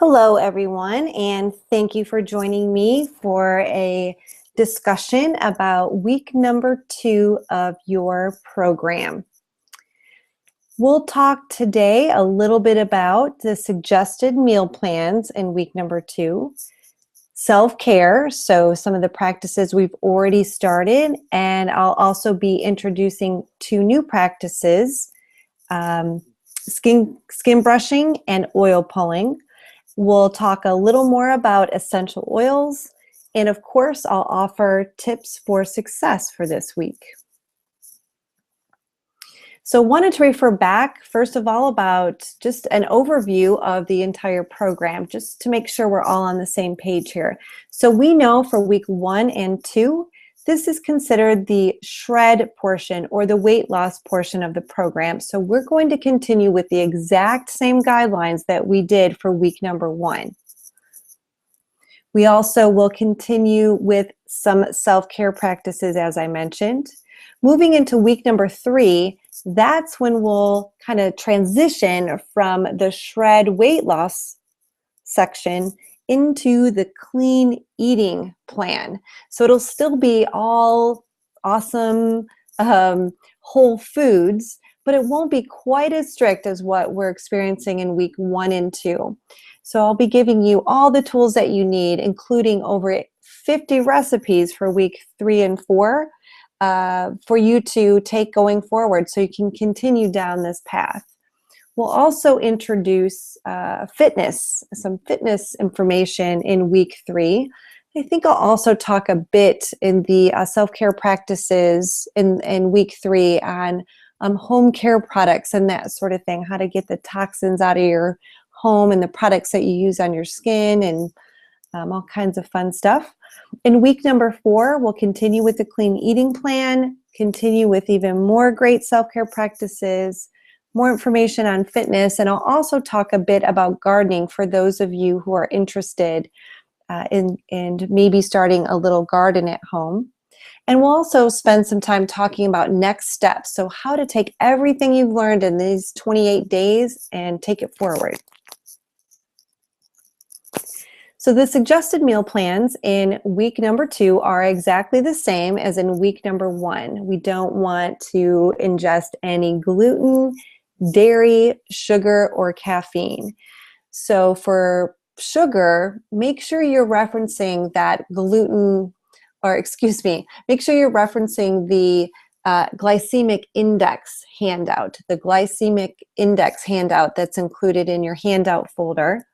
Hello, everyone, and thank you for joining me for a discussion about week number 2 of your program. We'll talk today a little bit about the suggested meal plans in week number 2, self-care, so some of the practices we've already started, and I'll also be introducing 2 new practices, skin brushing and oil pulling. We'll talk a little more about essential oils, and of course, I'll offer tips for success for this week. So wanted to refer back, first of all, about just an overview of the entire program, just to make sure we're all on the same page here. So we know for week 1 and 2, this is considered the shred portion or the weight loss portion of the program. So we're going to continue with the exact same guidelines that we did for week number 1. We also will continue with some self-care practices, as I mentioned. Moving into week number 3, that's when we'll kind of transition from the shred weight loss section into the clean eating plan. So it'll still be all awesome whole foods, but it won't be quite as strict as what we're experiencing in week 1 and 2. So I'll be giving you all the tools that you need, including over 50 recipes for week 3 and 4 for you to take going forward so you can continue down this path. We'll also introduce some fitness information in week 3. I think I'll also talk a bit in the self-care practices in week 3 on home care products and that sort of thing, how to get the toxins out of your home and the products that you use on your skin and all kinds of fun stuff. In week number 4, we'll continue with the clean eating plan, continue with even more great self-care practices, more information on fitness, and I'll also talk a bit about gardening for those of you who are interested in maybe starting a little garden at home. And we'll also spend some time talking about next steps, so how to take everything you've learned in these 28 days and take it forward. So the suggested meal plans in week number 2 are exactly the same as in week number 1. We don't want to ingest any gluten, dairy, sugar, or caffeine. So for sugar, make sure you're referencing that make sure you're referencing the glycemic index handout, that's included in your handout folder.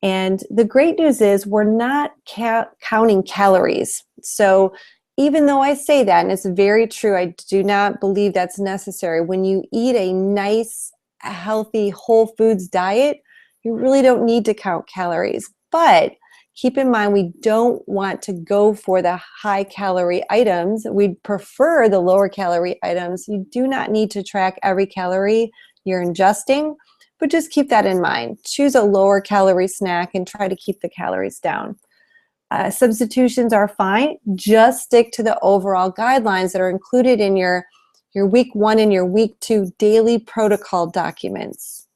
And the great news is we're not counting calories. So even though I say that, and it's very true, I do not believe that's necessary. When you eat a nice, healthy, whole foods diet, you really don't need to count calories. But keep in mind, we don't want to go for the high calorie items. We'd prefer the lower calorie items. You do not need to track every calorie you're ingesting, but just keep that in mind. Choose a lower calorie snack and try to keep the calories down. Substitutions are fine. Just stick to the overall guidelines that are included in your week 1 and your week 2 daily protocol documents.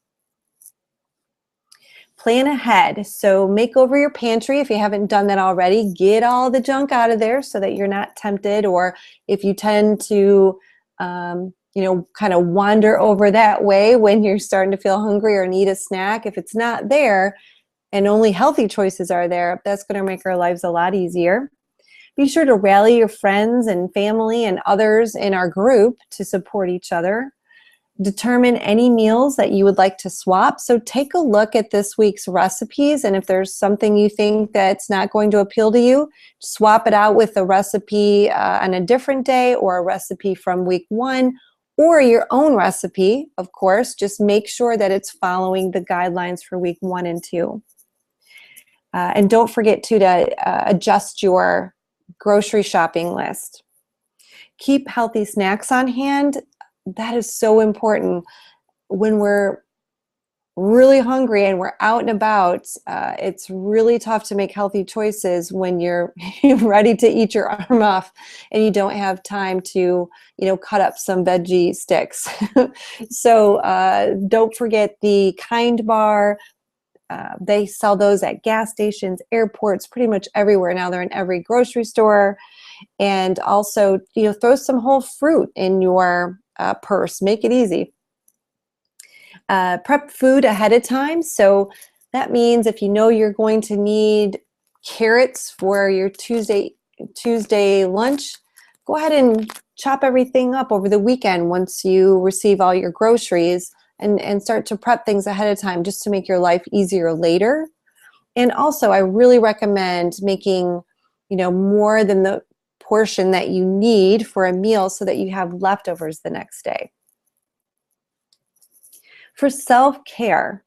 Plan ahead. So make over your pantry if you haven't done that already. Get all the junk out of there so that you're not tempted, or if you tend to kind of wander over that way when you're starting to feel hungry or need a snack, if it's not there and only healthy choices are there, that's going to make our lives a lot easier. Be sure to rally your friends and family and others in our group to support each other. Determine any meals that you would like to swap. So take a look at this week's recipes, and if there's something you think that's not going to appeal to you, swap it out with a recipe on a different day, or a recipe from week 1, or your own recipe, of course. Just make sure that it's following the guidelines for week 1 and 2. And don't forget to adjust your grocery shopping list. Keep healthy snacks on hand. That is so important. When we're really hungry and we're out and about, it's really tough to make healthy choices when you're ready to eat your arm off and you don't have time to, cut up some veggie sticks. So don't forget the Kind bar, They sell those at gas stations, airports, pretty much everywhere now. They're in every grocery store. And also, throw some whole fruit in your purse. Make it easy. Prep food ahead of time. So that means if you know you're going to need carrots for your Tuesday lunch, go ahead and chop everything up over the weekend once you receive all your groceries, and start to prep things ahead of time just to make your life easier later. And also, I really recommend making, more than the portion that you need for a meal so that you have leftovers the next day. For self-care,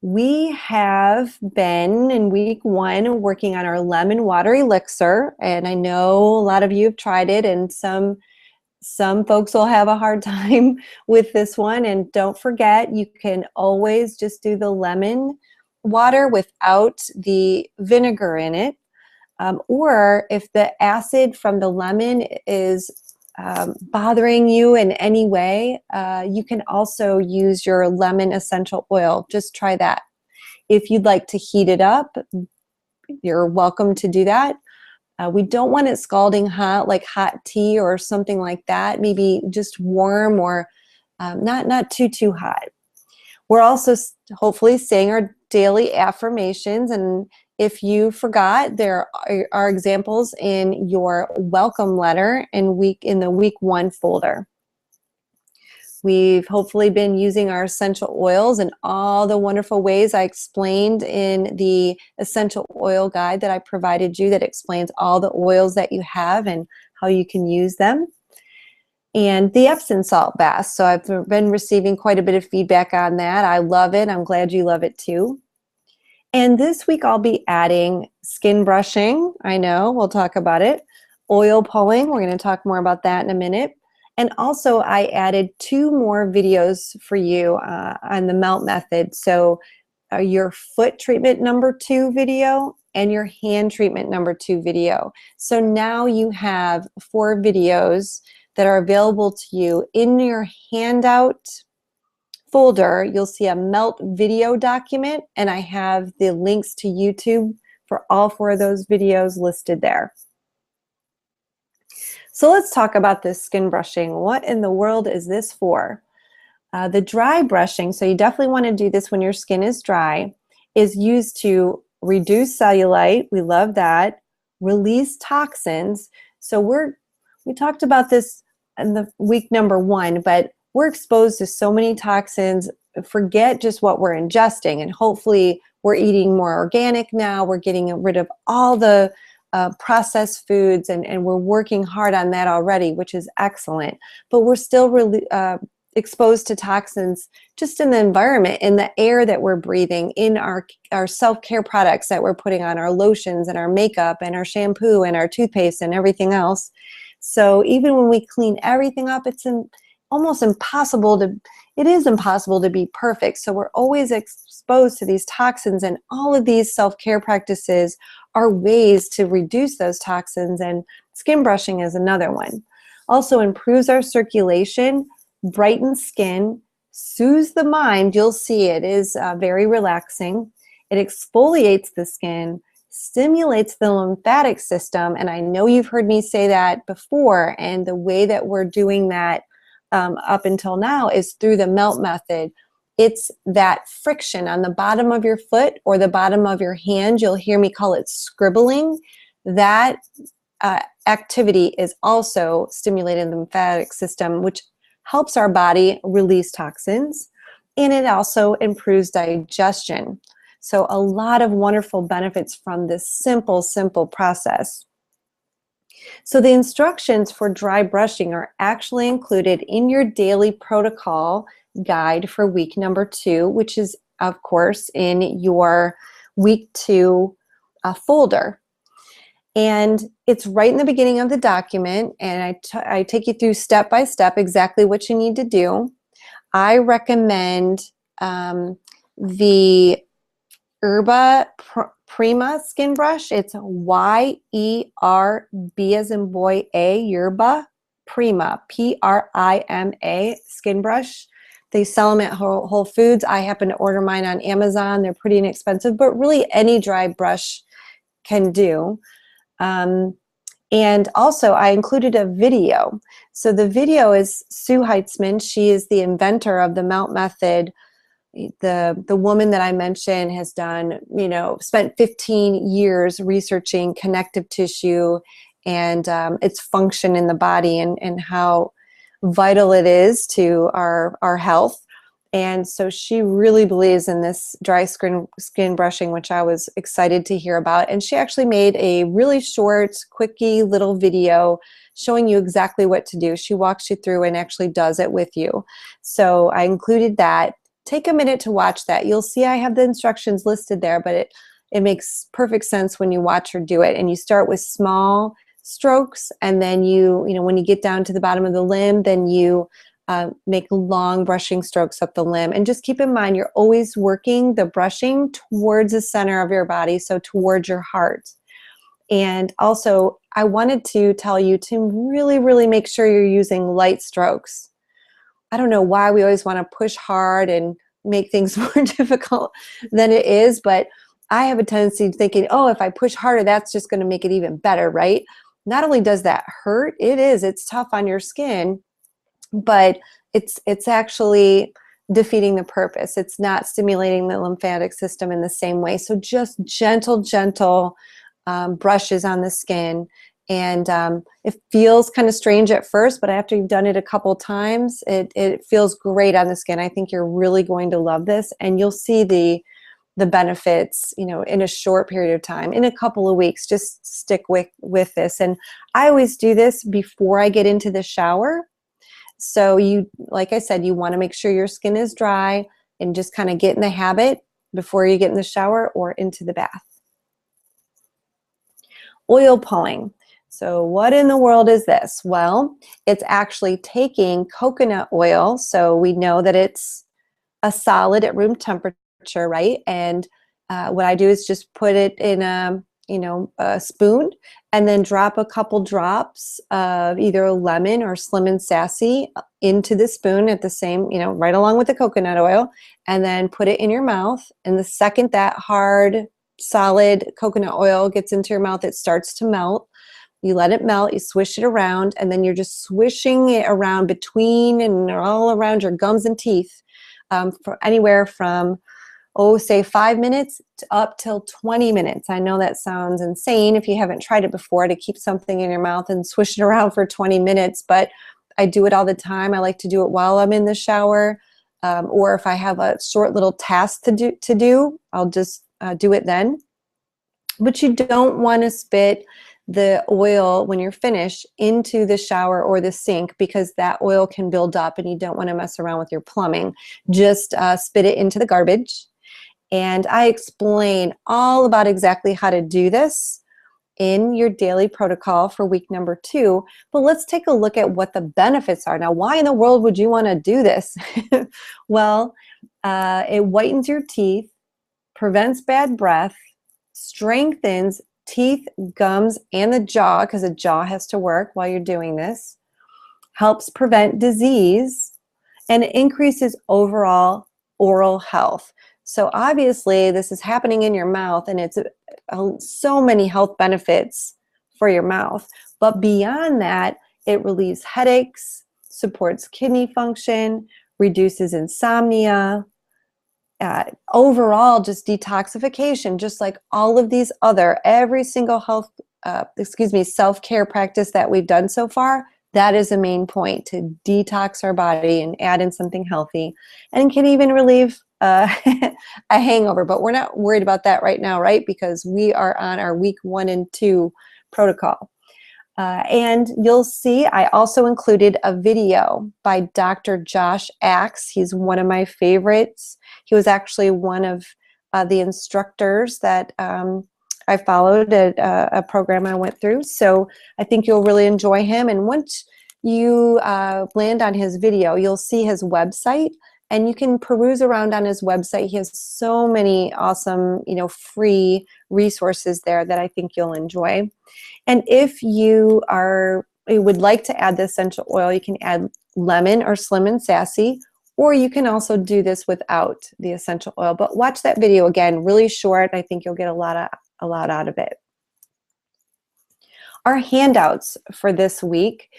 we have been in week 1 working on our lemon water elixir, and I know a lot of you have tried it, and some folks will have a hard time with this one. And don't forget, you can always just do the lemon water without the vinegar in it. Or if the acid from the lemon is bothering you in any way, you can also use your lemon essential oil. Just try that. If you'd like to heat it up, you're welcome to do that. We don't want it scalding hot, like hot tea or something like that. Maybe just warm, or not too hot. We're also hopefully saying our daily affirmations, and if you forgot, there are examples in your welcome letter in the week 1 folder. We've hopefully been using our essential oils in all the wonderful ways I explained in the essential oil guide that I provided you, that explains all the oils that you have and how you can use them. And the Epsom salt bath. So I've been receiving quite a bit of feedback on that. I love it. I'm glad you love it too. And this week I'll be adding skin brushing. I know, we'll talk about it. Oil pulling, we're going to talk more about that in a minute. And also I added 2 more videos for you on the melt method. So your foot treatment number 2 video and your hand treatment number 2 video. So now you have 4 videos that are available to you. In your handout folder, you'll see a melt video document, and I have the links to YouTube for all 4 of those videos listed there. So let's talk about this skin brushing. What in the world is this for? The dry brushing, so you definitely want to do this when your skin is dry, is used to reduce cellulite. We love that. Release toxins. So we talked about this in the week number 1, but we're exposed to so many toxins. Forget just what we're ingesting, and hopefully we're eating more organic now. We're getting rid of all the processed foods, and we're working hard on that already, which is excellent. But we're still really exposed to toxins just in the environment, in the air that we're breathing, in our self-care products that we're putting on, our lotions and our makeup and our shampoo and our toothpaste and everything else. So even when we clean everything up, it's almost impossible to be perfect. So we're always exposed to these toxins, and all of these self-care practices are ways to reduce those toxins, and skin brushing is another one. Also improves our circulation, brightens skin, soothes the mind. You'll see it is very relaxing. It exfoliates the skin, stimulates the lymphatic system, and I know you've heard me say that before, and the way that we're doing that up until now is through the melt method. It's that friction on the bottom of your foot or the bottom of your hand. You'll hear me call it scribbling. That activity is also stimulating the lymphatic system, which helps our body release toxins, and it also improves digestion. So a lot of wonderful benefits from this simple process. So the instructions for dry brushing are actually included in your daily protocol guide for week number 2, which is, of course, in your week 2 folder. And it's right in the beginning of the document, and I take you through step by step exactly what you need to do. I recommend the Yerba Prima skin brush. It's Y-E-R-B as in boy A, Yerba Prima, P-R-I-M-A skin brush. They sell them at Whole Foods. I happen to order mine on Amazon. They're pretty inexpensive, but really any dry brush can do. And also I included a video. So the video is Sue Heitzman. She is the inventor of the Melt method. The woman that I mentioned has done, spent 15 years researching connective tissue and its function in the body and how vital it is to our health. And so she really believes in this dry skin brushing, which I was excited to hear about. And she actually made a really short, quickie little video showing you exactly what to do. She walks you through and actually does it with you. So I included that. Take a minute to watch that. You'll see I have the instructions listed there, but it makes perfect sense when you watch her do it. And you start with small strokes, and then when you get down to the bottom of the limb, then you make long brushing strokes up the limb. And just keep in mind, you're always working the brushing towards the center of your body, so towards your heart. And also, I wanted to tell you to really, really make sure you're using light strokes. I don't know why we always want to push hard and make things more difficult than it is, but I have a tendency to thinking, oh, if I push harder, that's just going to make it even better, right? Not only does that hurt, it's tough on your skin, but it's actually defeating the purpose. It's not stimulating the lymphatic system in the same way. So just gentle brushes on the skin. And it feels kind of strange at first, but after you've done it a couple times, it feels great on the skin. I think you're really going to love this, and you'll see the benefits, in a short period of time, in a couple of weeks. Just stick with this. And I always do this before I get into the shower. So like I said, you want to make sure your skin is dry and just kind of get in the habit before you get in the shower or into the bath. Oil pulling. So what in the world is this? Well, it's actually taking coconut oil. So we know that it's a solid at room temperature, right? And what I do is just put it in a spoon and then drop a couple drops of either lemon or Slim & Sassy into the spoon at the same, right along with the coconut oil, and then put it in your mouth. And the second that hard, solid coconut oil gets into your mouth, it starts to melt. You let it melt, you swish it around, and then you're just swishing it around between and all around your gums and teeth for anywhere from say 5 minutes to up till 20 minutes. I know that sounds insane if you haven't tried it before, to keep something in your mouth and swish it around for 20 minutes, but I do it all the time. I like to do it while I'm in the shower, or if I have a short little task to do, I'll just do it then. But you don't want to spit the oil when you're finished into the shower or the sink, because that oil can build up and you don't want to mess around with your plumbing. Just spit it into the garbage. And I explain all about exactly how to do this in your daily protocol for week number 2. But let's take a look at what the benefits are. Now, why in the world would you want to do this? Well, it whitens your teeth, prevents bad breath, strengthens teeth, gums, and the jaw, because the jaw has to work while you're doing this, helps prevent disease, and it increases overall oral health. So obviously this is happening in your mouth, and it's so many health benefits for your mouth. But beyond that, it relieves headaches, supports kidney function, reduces insomnia, overall just detoxification, just like all of these every single self-care practice that we've done so far. That is a main point, to detox our body and add in something healthy, and can even relieve a hangover. But we're not worried about that right now, right? Because we are on our week 1 and 2 protocol. And you'll see I also included a video by Dr. Josh Axe. He's one of my favorites. He was actually one of the instructors that I followed at a program I went through. So I think you'll really enjoy him. And once you land on his video, you'll see his website, and you can peruse around on his website. He has so many awesome, free resources there that I think you'll enjoy. And if you would like to add the essential oil, you can add lemon or Slim & Sassy, or you can also do this without the essential oil. But watch that video again, really short. I think you'll get a lot out of it. Our handouts for this week.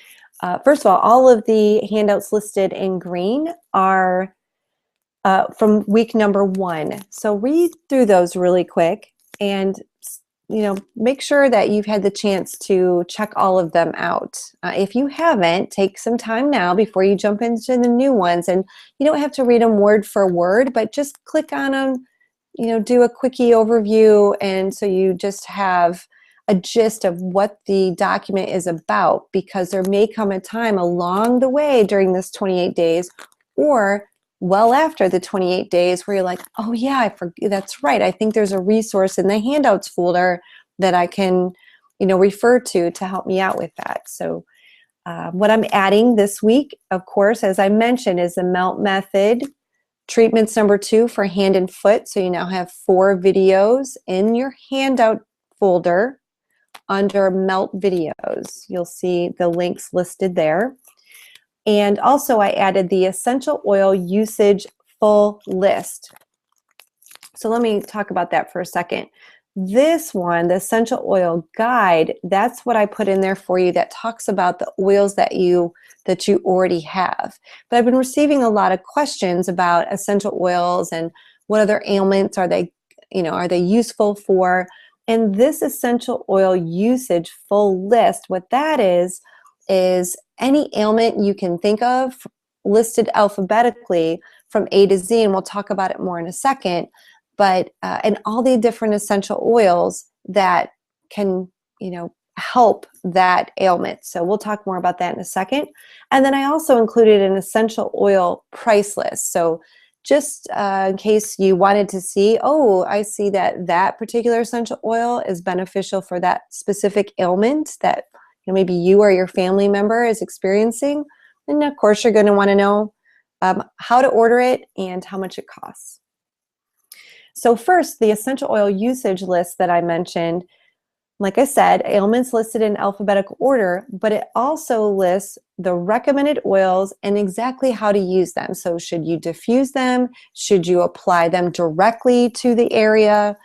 First of all of the handouts listed in green are from week number 1. So read through those really quick and make sure that you've had the chance to check all of them out. If you haven't, take some time now before you jump into the new ones. And you don't have to read them word for word, but just click on them, do a quickie overview. And so you just have a gist of what the document is about, because there may come a time along the way during this 28 days or well after the 28 days where you're like, oh yeah, that's right. I think there's a resource in the handouts folder that I can, refer to help me out with that. So what I'm adding this week, of course, as I mentioned, is the MELT method treatments number 2 for hand and foot. So you now have 4 videos in your handout folder under MELT videos. You'll see the links listed there. And also I added the essential oil usage full list. So let me talk about that for a second. This one, the essential oil guide, that's what I put in there for you that talks about the oils that you already have. But I've been receiving a lot of questions about essential oils and what other ailments are they useful for? And this essential oil usage full list, what that is any ailment you can think of listed alphabetically from A to Z, and we'll talk about it more in a second, but and all the different essential oils that can, help that ailment. So we'll talk more about that in a second. And then I also included an essential oil price list. So just in case you wanted to see, oh, I see that particular essential oil is beneficial for that specific ailment that maybe you or your family member is experiencing. And of course, you're going to want to know how to order it and how much it costs. So first, the essential oil usage list that I mentioned, like I said, ailments listed in alphabetical order, but it also lists the recommended oils and exactly how to use them. So should you diffuse them? Should you apply them directly to the area?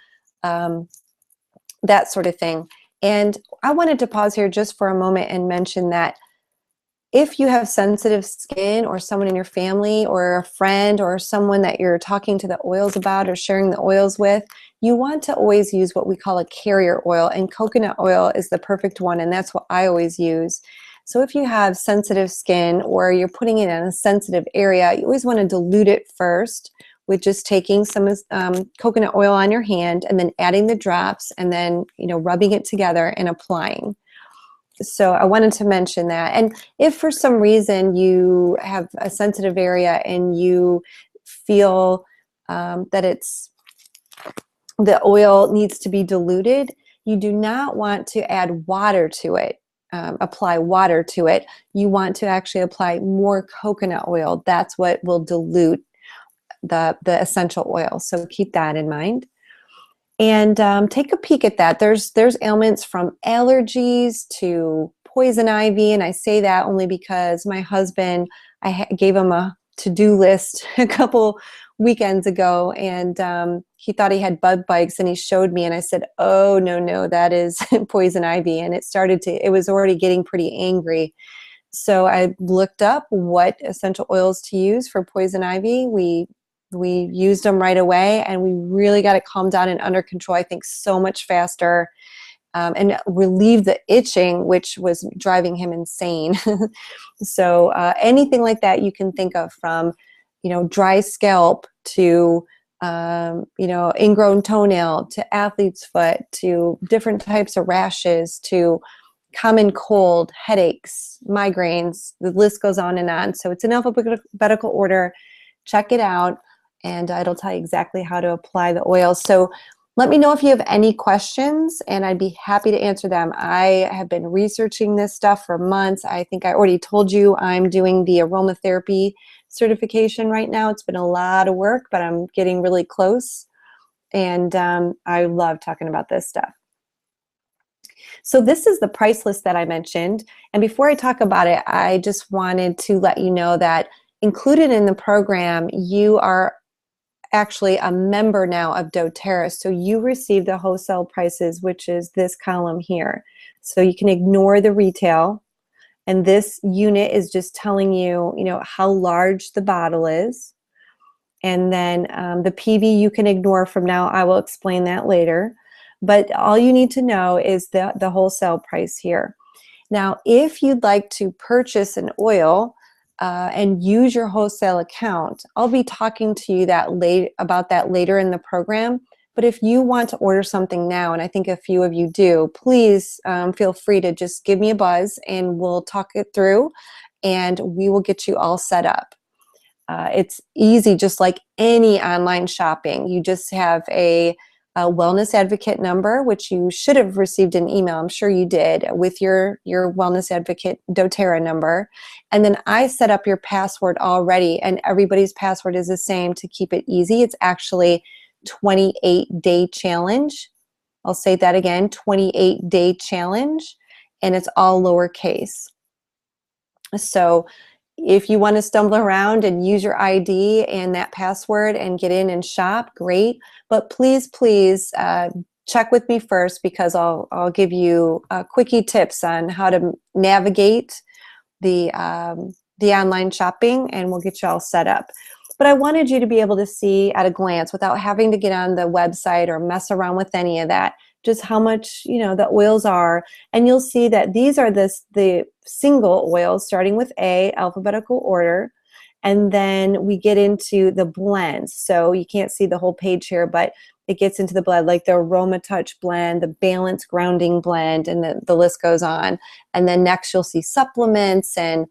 That sort of thing. And I wanted to pause here just for a moment and mention that if you have sensitive skin, or someone in your family or a friend or someone that you're talking to the oils about or sharing the oils with, you want to always use what we call a carrier oil, and coconut oil is the perfect one, and that's what I always use. So if you have sensitive skin or you're putting it in a sensitive area, you always want to dilute it first with just taking some coconut oil on your hand and then adding the drops and then rubbing it together and applying. So I wanted to mention that. And if for some reason you have a sensitive area and you feel that the oil needs to be diluted, you do not want to add water to it, apply water to it. You want to actually apply more coconut oil. That's what will dilute the essential oil. So keep that in mind. And take a peek at that. There's ailments from allergies to poison ivy, and I say that only because my husband, I gave him a to-do list a couple weekends ago, and he thought he had bug bites, and he showed me, and I said, oh, no, that is poison ivy, and it was already getting pretty angry. So I looked up what essential oils to use for poison ivy. We used them right away, and we really got it calmed down and under control, I think, so much faster, and relieved the itching, which was driving him insane. So anything like that you can think of, from dry scalp to ingrown toenail to athlete's foot to different types of rashes to common cold, headaches, migraines, the list goes on and on. So it's in alphabetical order. Check it out, and it'll tell you exactly how to apply the oil. So let me know if you have any questions, and I'd be happy to answer them. I have been researching this stuff for months. I think I already told you I'm doing the aromatherapy certification right now. It's been a lot of work, but I'm getting really close, and I love talking about this stuff. So this is the price list that I mentioned, and before I talk about it, I just wanted to let you know that included in the program, you are actually a member now of doTERRA. So you receive the wholesale prices, which is this column here. So you can ignore the retail. And this unit is just telling you, how large the bottle is. And then the PV you can ignore from now. I will explain that later. But all you need to know is the wholesale price here. Now, if you'd like to purchase an oil and use your wholesale account, I'll be talking to you about that later in the program. But if you want to order something now, and I think a few of you do, please feel free to just give me a buzz and we'll talk it through and we will get you all set up. It's easy, just like any online shopping. You just have a Wellness Advocate number, which you should have received an email, I'm sure you did, with your Wellness Advocate doTERRA number. And then I set up your password already, and everybody's password is the same to keep it easy. It's actually 28-day challenge. I'll say that again, 28-day challenge, and it's all lowercase. So if you want to stumble around and use your ID and that password and get in and shop, great. But please, check with me first, because I'll give you quickie tips on how to navigate the online shopping, and we'll get you all set up. But I wanted you to be able to see at a glance, without having to get on the website or mess around with any of that, just how much the oils are. And you'll see that these are the single oils, starting with A, alphabetical order, and then we get into the blends. So you can't see the whole page here, but it gets into the blend, like the Aroma Touch blend, the Balance Grounding blend, and the list goes on. And then next you'll see supplements and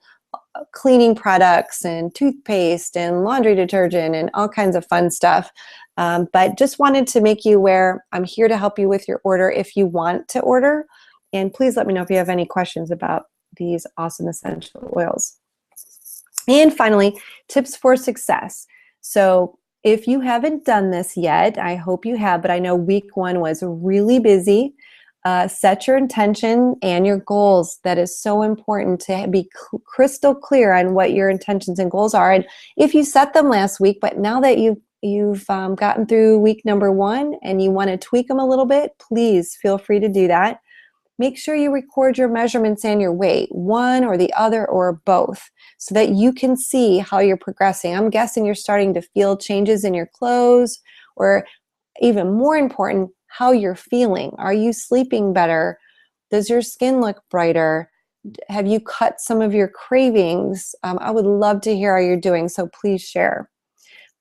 cleaning products and toothpaste and laundry detergent and all kinds of fun stuff. But just wanted to make you aware, I'm here to help you with your order if you want to order. And please let me know if you have any questions about these awesome essential oils. And finally, tips for success. So if you haven't done this yet, I hope you have, but I know week 1 was really busy. Set your intention and your goals. That is so important, to be crystal clear on what your intentions and goals are. And if you set them last week, but now that you've gotten through week number 1 and you want to tweak them a little bit, please feel free to do that. Make sure you record your measurements and your weight, one or the other or both, so that you can see how you're progressing. I'm guessing you're starting to feel changes in your clothes, or even more important, how you're feeling. Are you sleeping better? Does your skin look brighter? Have you cut some of your cravings? I would love to hear how you're doing, so please share.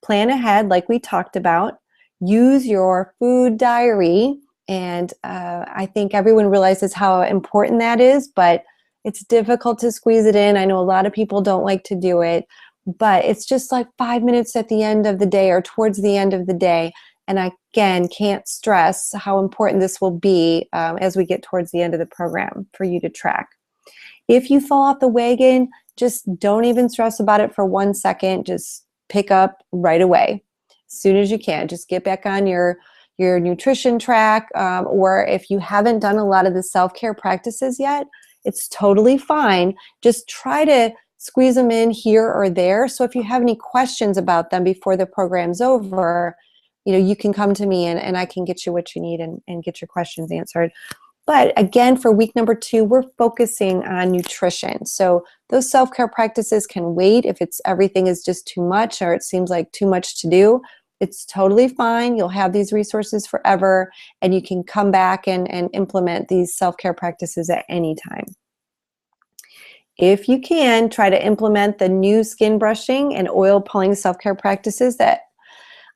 Plan ahead, like we talked about. Use your food diary, and I think everyone realizes how important that is, but it's difficult to squeeze it in. I know a lot of people don't like to do it, but it's just like 5 minutes at the end of the day or towards the end of the day. And I, again, can't stress how important this will be as we get towards the end of the program for you to track. If you fall off the wagon, just don't even stress about it for 1 second. Just pick up right away as soon as you can. Just get back on your nutrition track, or if you haven't done a lot of the self-care practices yet, it's totally fine. Just try to squeeze them in here or there. So if you have any questions about them before the program's over, you can come to me and I can get you what you need and get your questions answered. But again, for week number 2, we're focusing on nutrition. So those self-care practices can wait if everything is just too much or it seems like too much to do. It's totally fine. You'll have these resources forever, and you can come back and implement these self-care practices at any time. If you can, try to implement the new skin brushing and oil pulling self-care practices that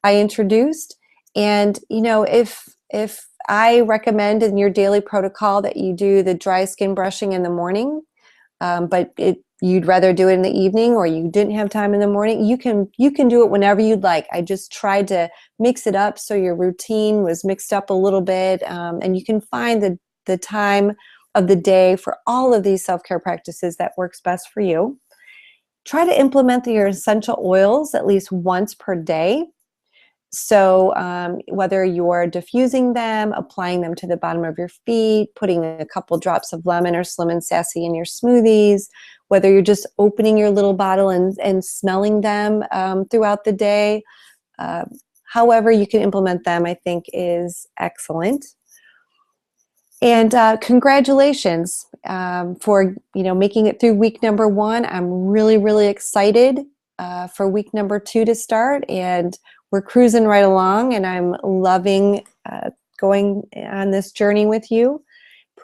I introduced. And if I recommend in your daily protocol that you do the dry skin brushing in the morning, but you'd rather do it in the evening, or you didn't have time in the morning, you can do it whenever you'd like. I just tried to mix it up so your routine was mixed up a little bit, and you can find the time of the day for all of these self-care practices that works best for you. Try to implement your essential oils at least once per day. So whether you're diffusing them, applying them to the bottom of your feet, putting a couple drops of lemon or Slim and Sassy in your smoothies, whether you're just opening your little bottle and smelling them throughout the day. However you can implement them, I think is excellent. And congratulations for making it through week number 1. I'm really, really excited for week number 2 to start, and we're cruising right along, and I'm loving going on this journey with you.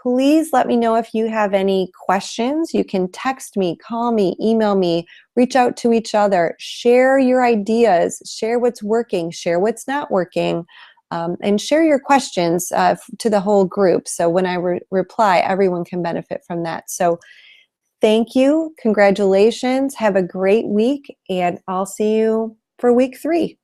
Please let me know if you have any questions. You can text me, call me, email me, reach out to each other, share your ideas, share what's working, share what's not working, and share your questions to the whole group. So when I reply, everyone can benefit from that. So thank you. Congratulations. Have a great week, and I'll see you for week 3.